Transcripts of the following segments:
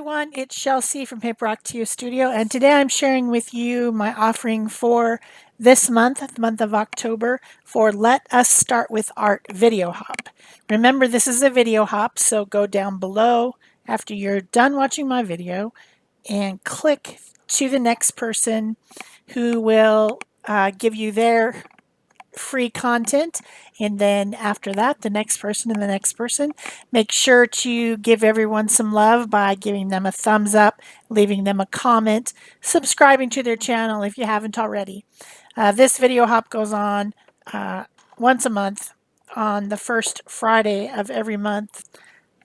everyone, it's Shel C from PaperOcotilloStudio, and today I'm sharing with you my offering for this month, the month of October, for Let Us Start with Art Video Hop. Remember, this is a video hop, so go down below after you're done watching my video and click to the next person who will give you their free content, and then after that the next person and the next person. Make sure to give everyone some love by giving them a thumbs up, leaving them a comment, subscribing to their channel if you haven't already. This video hop goes on once a month on the first Friday of every month.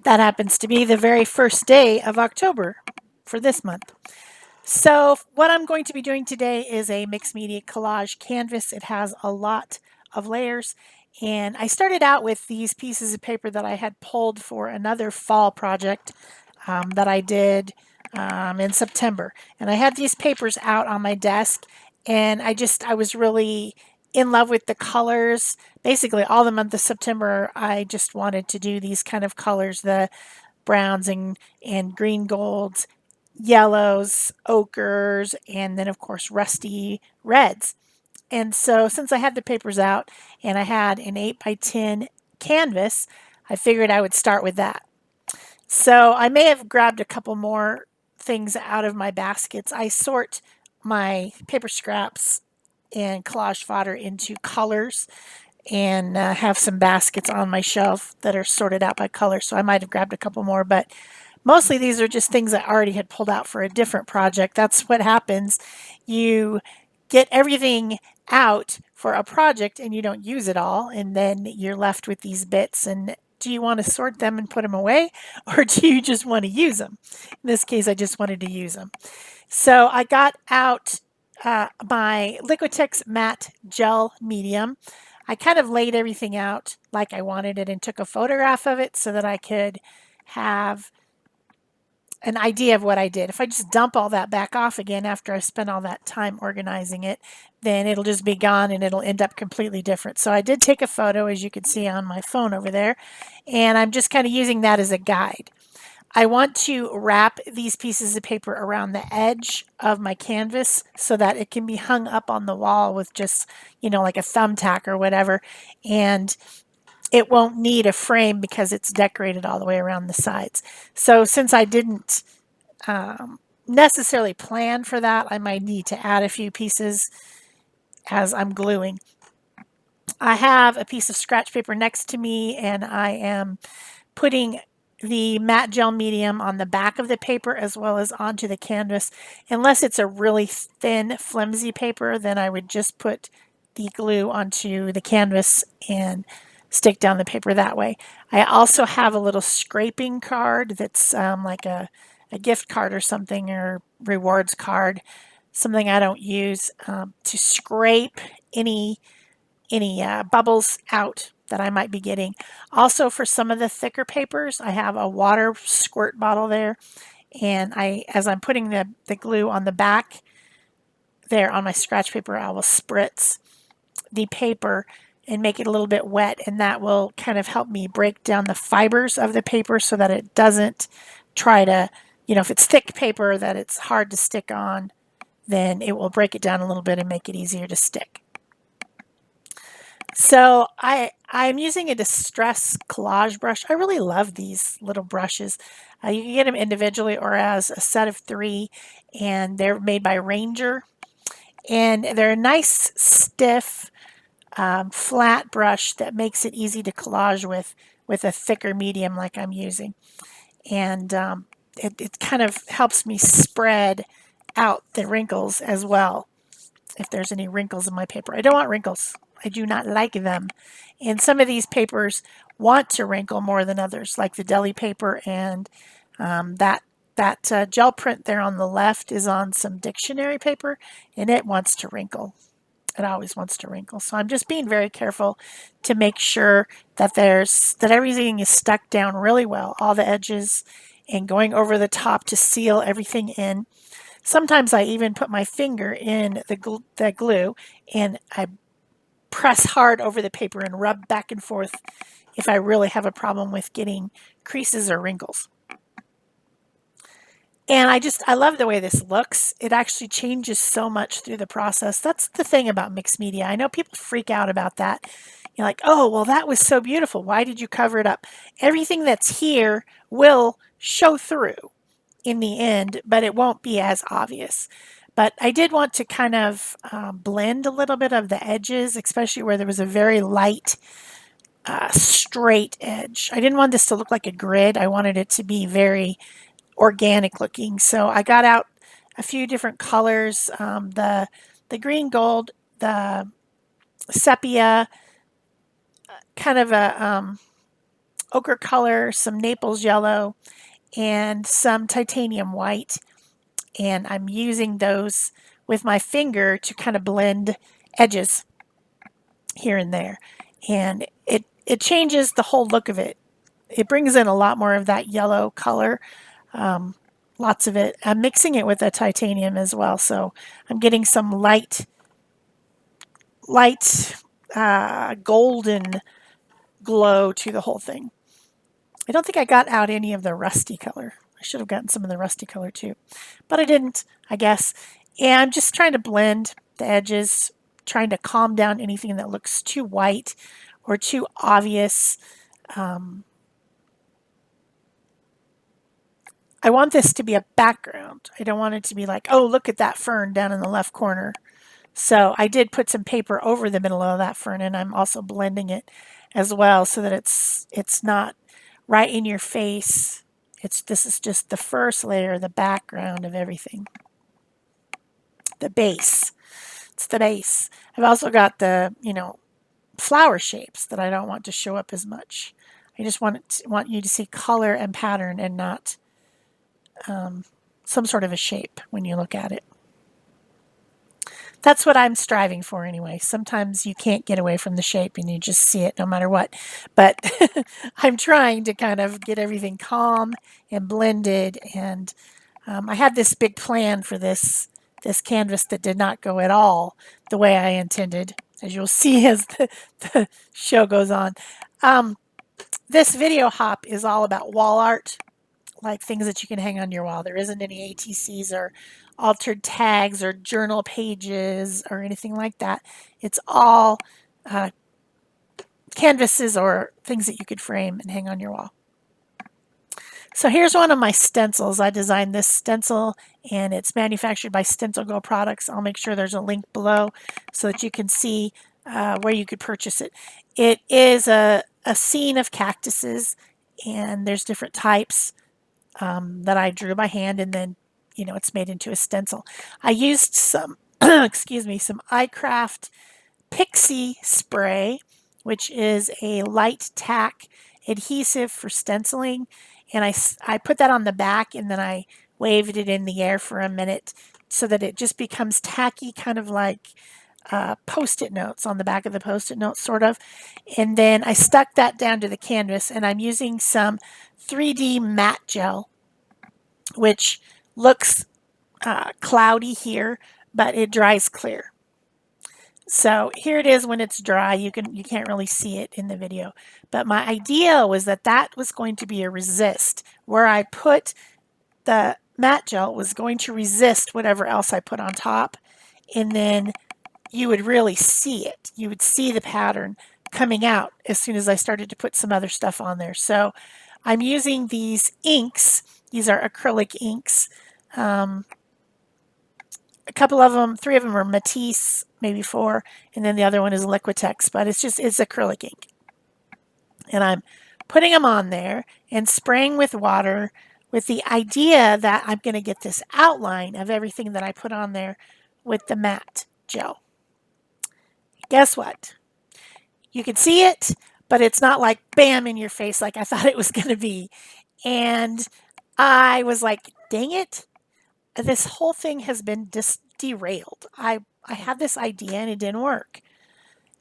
That happens to be the very first day of October for this month. So what I'm going to be doing today is a mixed media collage canvas. It has a lot of layers, and I started out with these pieces of paper that I had pulled for another fall project that I did in September. And I had these papers out on my desk, and I was really in love with the colors. Basically all the month of September I just wanted to do these kind of colors, the browns and green golds, yellows, ochres, and then of course rusty reds. And so since I had the papers out and I had an 8x10 canvas, I figured I would start with that. So I may have grabbed a couple more things out of my baskets. I sort my paper scraps and collage fodder into colors and have some baskets on my shelf that are sorted out by color. So I might have grabbed a couple more, but mostly these are just things I already had pulled out for a different project. That's what happens. You get everything out for a project and you don't use it all, and then you're left with these bits. And do you want to sort them and put them away, or do you just want to use them? In this case, I just wanted to use them. So I got out my Liquitex matte gel medium. I kind of laid everything out like I wanted it and took a photograph of it so that I could have an idea of what I did. If I just dump all that back off again after I spent all that time organizing it, then it'll just be gone and it'll end up completely different. So I did take a photo, as you can see on my phone over there, and I'm just kind of using that as a guide. I want to wrap these pieces of paper around the edge of my canvas so that it can be hung up on the wall with just, like a thumbtack or whatever. And it won't need a frame because it's decorated all the way around the sides. So since I didn't necessarily plan for that, I might need to add a few pieces as I'm gluing. I have a piece of scratch paper next to me, and I am putting the matte gel medium on the back of the paper as well as onto the canvas. Unless it's a really thin, flimsy paper, then I would just put the glue onto the canvas and stick down the paper that way. I also have a little scraping card that's like a gift card or something, or rewards card, something I don't use, to scrape any bubbles out that I might be getting. Also, for some of the thicker papers, I have a water squirt bottle there, and as I'm putting the glue on the back there on my scratch paper, I will spritz the paper and make it a little bit wet, and that will kind of help me break down the fibers of the paper so that it doesn't try to, if it's thick paper that it's hard to stick on, then it will break it down a little bit and make it easier to stick. So I'm using a Distress collage brush. I really love these little brushes. You can get them individually or as a set of 3, and they're made by Ranger, and they're a nice stiff flat brush that makes it easy to collage with a thicker medium like I'm using. And it kind of helps me spread out the wrinkles as well, if there's any wrinkles in my paper. I don't want wrinkles. I do not like them. And some of these papers want to wrinkle more than others, like the deli paper, and that gel print there on the left is on some dictionary paper, and it wants to wrinkle. It always wants to wrinkle. So I'm just being very careful to make sure that everything is stuck down really well, all the edges, and going over the top to seal everything in. Sometimes I even put my finger in the glue and I press hard over the paper and rub back and forth if I really have a problem with getting creases or wrinkles. And I love the way this looks. It actually changes so much through the process. That's the thing about mixed media. I know people freak out about that. You're like, oh, well, that was so beautiful. Why did you cover it up? Everything that's here will show through in the end, but it won't be as obvious. But I did want to kind of blend a little bit of the edges, especially where there was a very light, straight edge. I didn't want this to look like a grid. I wanted it to be very organic looking. So I got out a few different colors, the green gold, the sepia, kind of a ochre color, some Naples yellow, and some titanium white. And I'm using those with my finger to kind of blend edges here and there. And it changes the whole look of it. It brings in a lot more of that yellow color. Lots of it. I'm mixing it with the titanium as well, so I'm getting some light golden glow to the whole thing. I don't think I got out any of the rusty color. I should have gotten some of the rusty color too, but I didn't, I guess. And I'm just trying to blend the edges, trying to calm down anything that looks too white or too obvious. I want this to be a background. I don't want it to be like, oh, look at that fern down in the left corner. So I did put some paper over the middle of that fern, and I'm also blending it as well so that it's not right in your face. This is just the first layer, the background of everything. The base. It's the base. I've also got the, flower shapes that I don't want to show up as much. I just want you to see color and pattern and not some sort of a shape when you look at it. That's what I'm striving for anyway. Sometimes you can't get away from the shape and you just see it no matter what. But I'm trying to kind of get everything calm and blended. And I had this big plan for this canvas that did not go at all the way I intended, as you'll see as the show goes on. This video hop is all about wall art, like things that you can hang on your wall. There isn't any ATCs or altered tags or journal pages or anything like that. It's all canvases or things that you could frame and hang on your wall. So here's one of my stencils. I designed this stencil and it's manufactured by Stencil Go Products. I'll make sure there's a link below so that you can see where you could purchase it. It is a scene of cactuses, and there's different types that I drew by hand, and then it's made into a stencil. I used some excuse me, some iCraft Pixie spray, which is a light tack adhesive for stenciling, and I put that on the back, and then I waved it in the air for a minute so that it just becomes tacky, kind of like post-it notes on the back of the post-it notes, sort of. And then I stuck that down to the canvas, and I'm using some 3D matte gel, which looks cloudy here, but it dries clear. So here it is when it's dry. You can't really see it in the video, but my idea was that was going to be a resist. Where I put the matte gel was going to resist whatever else I put on top, and then you would really see it. You would see the pattern coming out as soon as I started to put some other stuff on there. So I'm using these inks. These are acrylic inks. A couple of them, 3 of them are Matisse, maybe 4, and then the other one is Liquitex, but it's acrylic ink. And I'm putting them on there and spraying with water with the idea that I'm going to get this outline of everything that I put on there with the matte gel. Guess what? You can see it, but it's not like bam in your face like I thought it was going to be. And I was like, dang it, this whole thing has been derailed. I had this idea and it didn't work.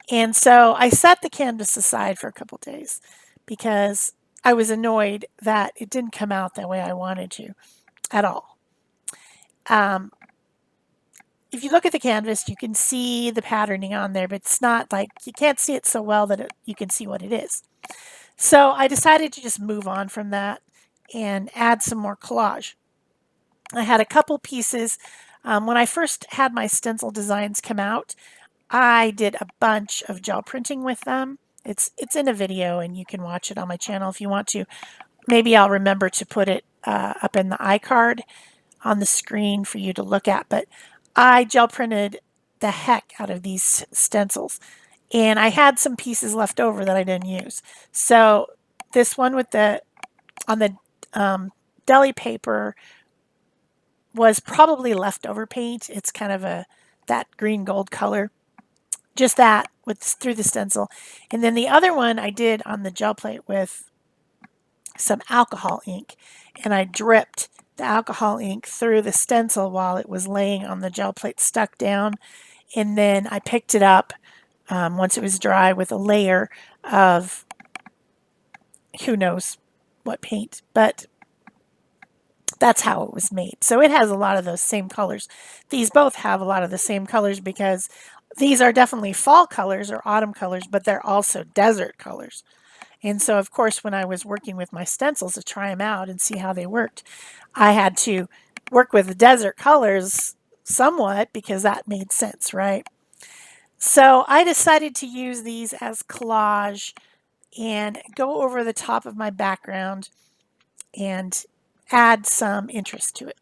And so I set the canvas aside for a couple days because I was annoyed that it didn't come out the way I wanted to at all. If you look at the canvas, you can see the patterning on there, but it's not like, you can't see it so well that you can see what it is. So I decided to just move on from that and add some more collage. I had a couple pieces. When I first had my stencil designs come out, I did a bunch of gel printing with them. It's in a video and you can watch it on my channel if you want to. Maybe I'll remember to put it up in the iCard on the screen for you to look at. But I gel printed the heck out of these stencils. And I had some pieces left over that I didn't use. So this one with on the deli paper was probably leftover paint. It's kind of that green gold color. Just that through the stencil. And then the other one I did on the gel plate with some alcohol ink. And I dripped the alcohol ink through the stencil while it was laying on the gel plate stuck down. And then I picked it up once it was dry with a layer of who knows what paint. But that's how it was made. So it has a lot of those same colors. These both have a lot of the same colors because these are definitely fall colors or autumn colors, but they're also desert colors. And so, of course, when I was working with my stencils to try them out and see how they worked, I had to work with the desert colors somewhat because that made sense, right? So I decided to use these as collage and go over the top of my background and add some interest to it.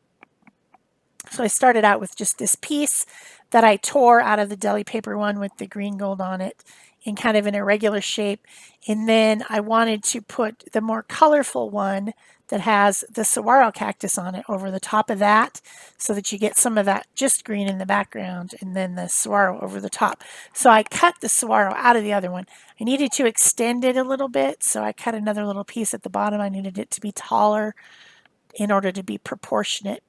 So I started out with just this piece that I tore out of the deli paper one with the green gold on it in kind of an irregular shape. And then I wanted to put the more colorful one that has the saguaro cactus on it over the top of that so that you get some of that just green in the background and then the saguaro over the top. So I cut the saguaro out of the other one. I needed to extend it a little bit, so I cut another little piece at the bottom. I needed it to be taller in order to be proportionate.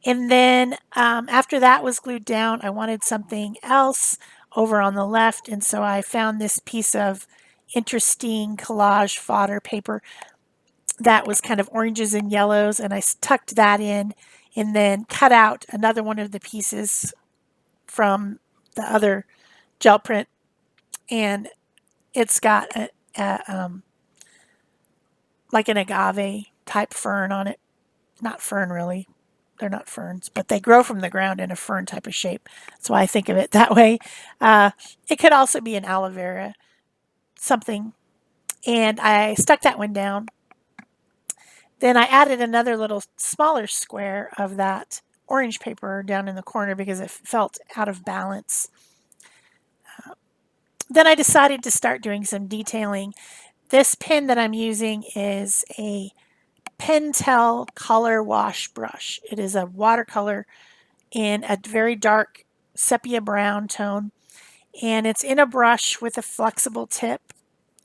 And then after that was glued down, I wanted something else over on the left. And so I found this piece of interesting collage fodder paper that was kind of oranges and yellows. And I tucked that in and then cut out another one of the pieces from the other gel print. And it's got like an agave type fern on it. Not fern really. They're not ferns, but they grow from the ground in a fern type of shape. That's why I think of it that way. It could also be an aloe vera, something. And I stuck that one down. Then I added another little smaller square of that orange paper down in the corner because it felt out of balance. Then I decided to start doing some detailing. This pen that I'm using is a Pentel Color Wash Brush. It is a watercolor in a very dark sepia brown tone, and it's in a brush with a flexible tip,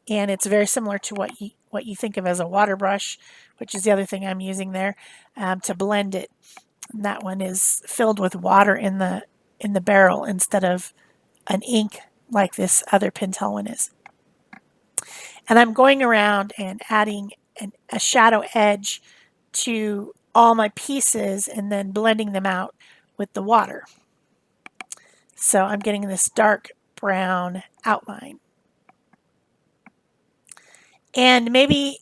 and it's very similar to what you think of as a water brush, which is the other thing I'm using there to blend it. And that one is filled with water in the barrel instead of an ink like this other Pentel one is. And I'm going around and adding a shadow edge to all my pieces and then blending them out with the water. So I'm getting this dark brown outline. And maybe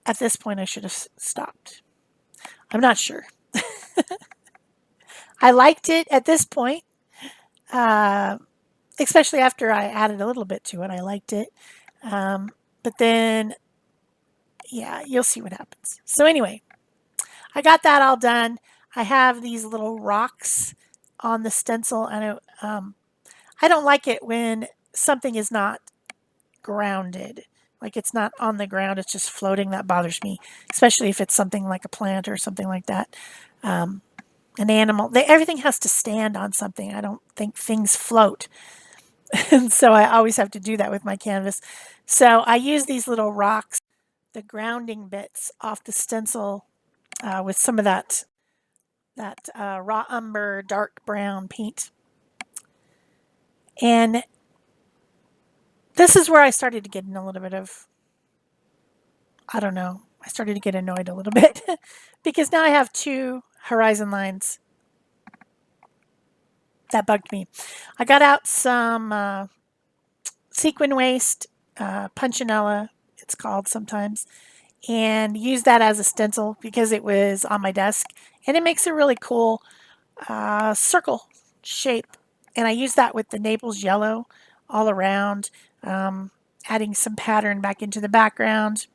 at this point I should have stopped. I'm not sure. I liked it at this point, especially after I added a little bit to it. I liked it. But then, yeah, you'll see what happens. So anyway, I got that all done. I have these little rocks on the stencil, and I don't like it when something is not grounded. Like it's not on the ground, it's just floating. That bothers me, especially if it's something like a plant or something like that. An animal, everything has to stand on something. I don't think things float. And so I always have to do that with my canvas. So I use these little rocks, the grounding bits off the stencil with some of that raw umber, dark brown paint. And this is where I started to get in a little bit of, I don't know, I started to get annoyed a little bit because now I have two horizon lines. That bugged me. I got out some sequin waste, punchinella, it's called sometimes, and used that as a stencil because it was on my desk, and it makes a really cool circle shape. And I used that with the Naples yellow all around, adding some pattern back into the background,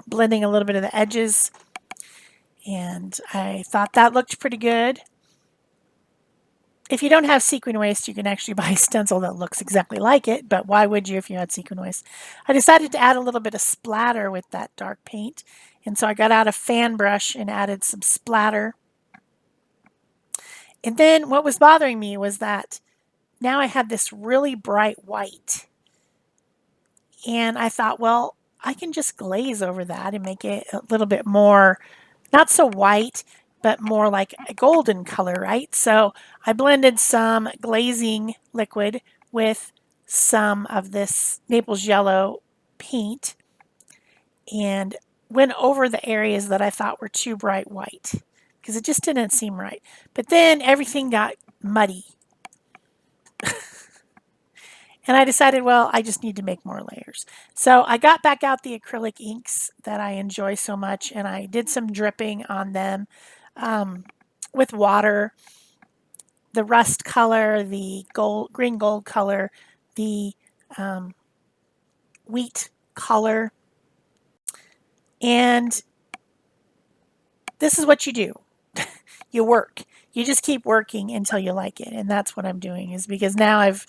blending a little bit of the edges, and I thought that looked pretty good. If you don't have sequin waste, you can actually buy a stencil that looks exactly like it, but why would you if you had sequin waste? I decided to add a little bit of splatter with that dark paint, and so I got out a fan brush and added some splatter. And then what was bothering me was that now I had this really bright white, and I thought, well, I can just glaze over that and make it a little bit more, not so white, but more like a golden color, right? So I blended some glazing liquid with some of this Naples yellow paint and went over the areas that I thought were too bright white because it just didn't seem right. But then everything got muddy. And I decided, well, I just need to make more layers. So I got back out the acrylic inks that I enjoy so much, and I did some dripping on them with water, the rust color, the green gold color, the wheat color. And this is what you do. You work. You just keep working until you like it. And that's what I'm doing, is because now I've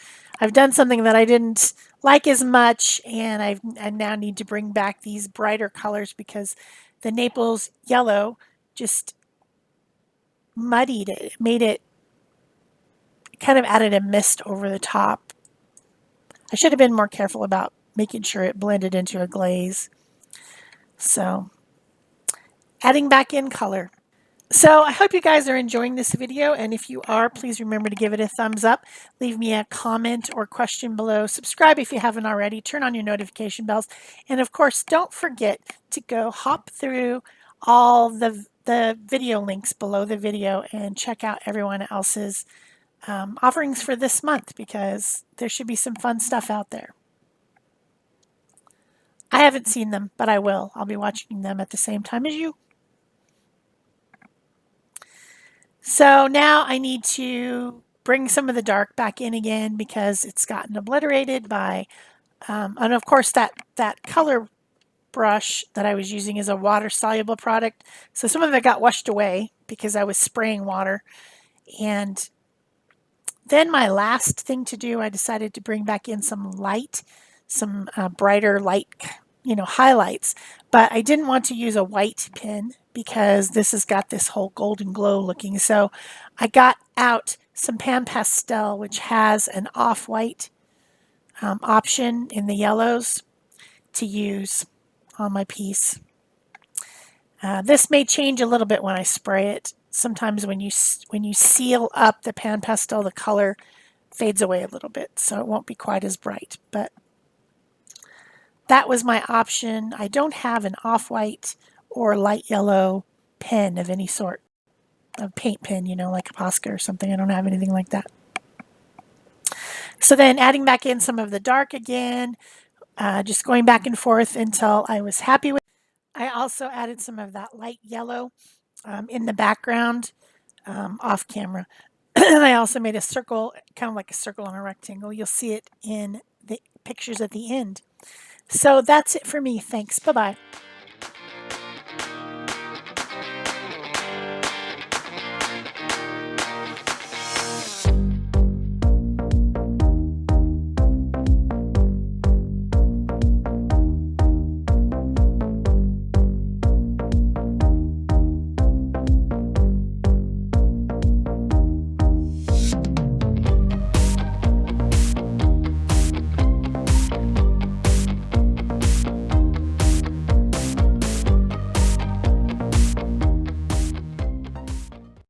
done something that I didn't like as much, and I now need to bring back these brighter colors because the Naples yellow just muddied it, made it, kind of added a mist over the top. I should have been more careful about making sure it blended into a glaze. So adding back in color. So I hope you guys are enjoying this video, and if you are, please remember to give it a thumbs up, leave me a comment or question below, subscribe if you haven't already, turn on your notification bells, and of course don't forget to go hop through all the video links below the video and check out everyone else's offerings for this month, because there should be some fun stuff out there. I haven't seen them, but I will. I'll be watching them at the same time as you. So now I need to bring some of the dark back in again because it's gotten obliterated by, and of course that color brush that I was using is a water-soluble product. So some of it got washed away because I was spraying water. And then my last thing to do, I decided to bring back in some light, some brighter light, highlights. But I didn't want to use a white pen because this has got this whole golden glow looking. So I got out some Pan Pastel, which has an off-white option in the yellows to use on my piece. This may change a little bit when I spray it. Sometimes when you seal up the Pan Pastel, the color fades away a little bit, so it won't be quite as bright. But that was my option. I don't have an off-white or light yellow pen of any sort, a paint pen, like a Posca or something. I don't have anything like that. So then adding back in some of the dark again, just going back and forth until I was happy with it. I also added some of that light yellow in the background off camera. And I also made a circle, kind of like a circle on a rectangle. You'll see it in the pictures at the end. So that's it for me. Thanks. Bye-bye.